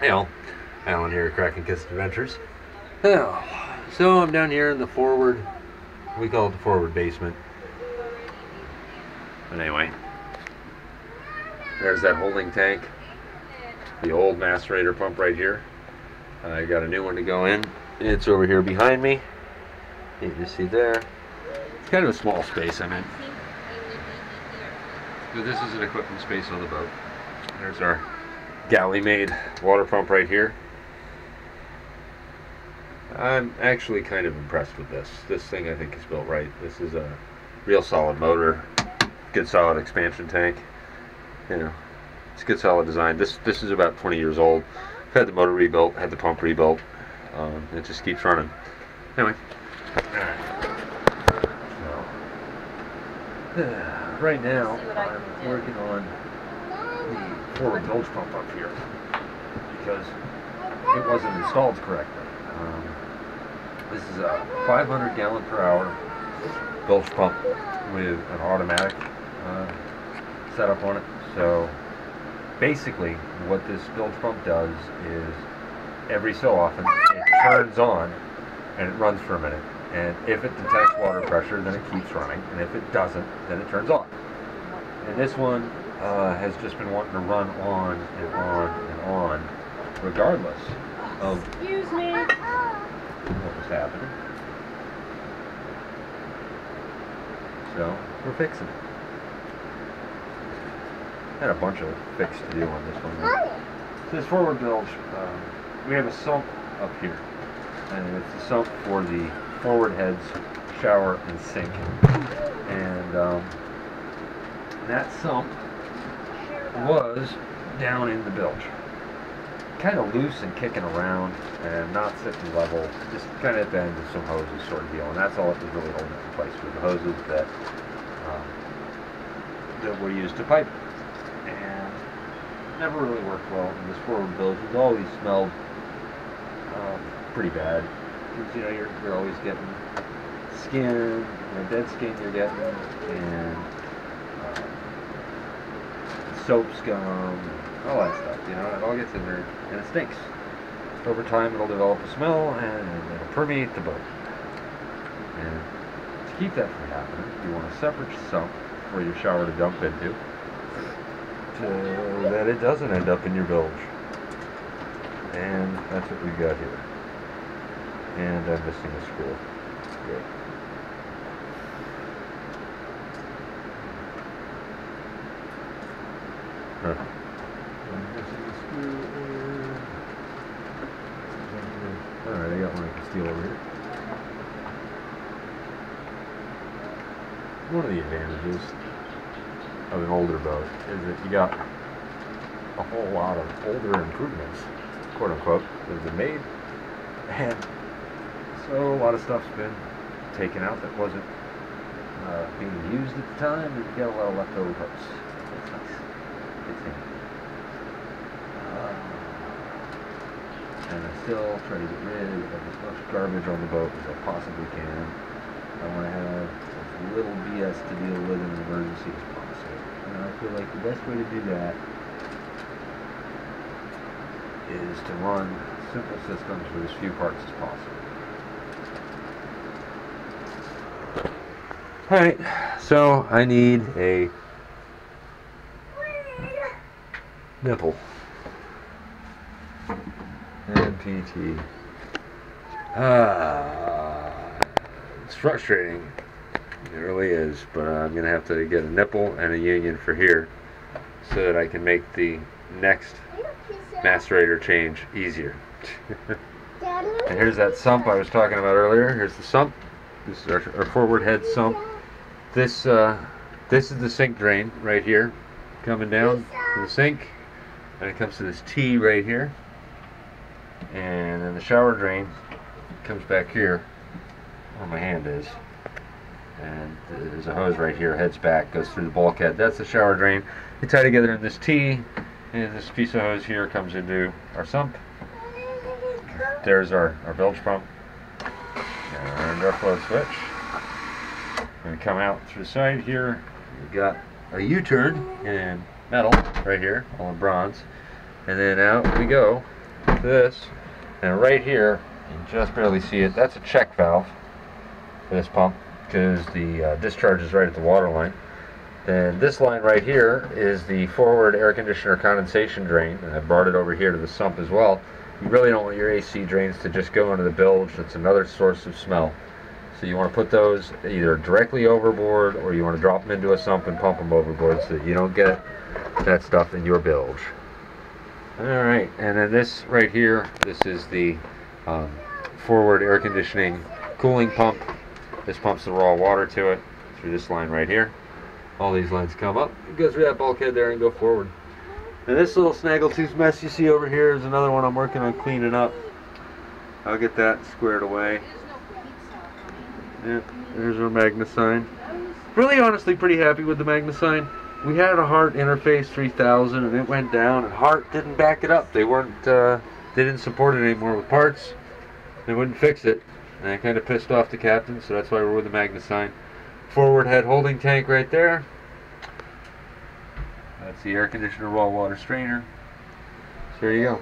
Hey all, Alan here at Kraken Kissed Adventures. Now, so I'm down here in the forward, we call it the forward basement. But anyway, there's that holding tank, the old macerator pump right here. I got a new one to go in. It's over here behind me. You can see there. It's kind of a small space I'm in. So this is an equipment space on the boat. There's our galley-made water pump right here. I'm actually kind of impressed with this. This thing I think is built right. This is a real solid motor, good solid expansion tank. You know, it's good solid design. This is about 20 years old. I've had the motor rebuilt, had the pump rebuilt. It just keeps running. Anyway, right now I'm working on the forward bilge pump up here because it wasn't installed correctly. This is a 500 gallon per hour bilge pump with an automatic setup on it. So basically what this bilge pump does is every so often it turns on and it runs for a minute, and if it detects water pressure then it keeps running, and if it doesn't then it turns off. And this one has just been wanting to run on and on and on regardless of what was happening. So we're fixing it. Had a bunch of fix to do on this one. So this forward bilge, we have a sump up here, and it's a sump for the forward heads, shower, and sink. And that sump was down in the bilge, kind of loose and kicking around and not sitting level, just kind of at the end of some hoses sort of deal. And that's all it was really holding it in place, was the hoses that were used to pipe it. And never really worked well. And this forward bilge has always smelled pretty bad, because you know you're always getting skin, dead skin you're getting, and soap scum, all that stuff. You know, it all gets in there and it stinks. Over time it'll develop a smell and it'll permeate the boat. And to keep that from happening, you want a separate sump for your shower to dump into, so that it doesn't end up in your bilge. And that's what we've got here. And I'm missing a screw. Great. Huh. I'm missing a screw. Alright, I got one I can steal over here. One of the advantages of an older boat is that you got a whole lot of older improvements, quote unquote, that have been made, and so a lot of stuff's been taken out that wasn't being used at the time, and you got a lot of leftover parts. That's nice. It's handy. And I still try to get rid of as much garbage on the boat as I possibly can. I want to have as little BS to deal with in an emergency as possible. And I feel like the best way to do that is to run simple systems with as few parts as possible. Alright, so I need a nipple. NPT. It's frustrating. It really is, but I'm going to have to get a nipple and a union for here so that I can make the next macerator change easier. And here's that sump I was talking about earlier. Here's the sump. This is our forward head sump. This is the sink drain right here, coming down to the sink, and it comes to this T right here, and then the shower drain comes back here where my hand is, and there's a hose right here, heads back, goes through the bulkhead. That's the shower drain. They tie together in this T, and this piece of hose here comes into our sump. There's our bilge pump and our flow switch. Going to come out through the side here. We've got a U-turn in metal right here, all in bronze, and then out we go to this, and right here, you can just barely see it, that's a check valve for this pump, because the discharge is right at the water line. Then this line right here is the forward air conditioner condensation drain, and I brought it over here to the sump as well. You really don't want your AC drains to just go into the bilge. That's another source of smell. So you want to put those either directly overboard, or you want to drop them into a sump and pump them overboard so that you don't get that stuff in your bilge. Alright, and then this right here, this is the forward air conditioning cooling pump. This pumps the raw water to it through this line right here. All these lines come up, it goes through that bulkhead there and go forward. And this little snaggletooth mess you see over here is another one I'm working on cleaning up. I'll get that squared away. Yeah, there's our Magna-Sign. Really honestly pretty happy with the Magna-Sign. We had a Hart Interface 3000 and it went down, and Hart didn't back it up. They didn't support it anymore with parts. They wouldn't fix it. And I kind of pissed off the captain, so that's why we're with the Magna-Sign. Forward head holding tank right there. That's the air conditioner raw water strainer. So there you go.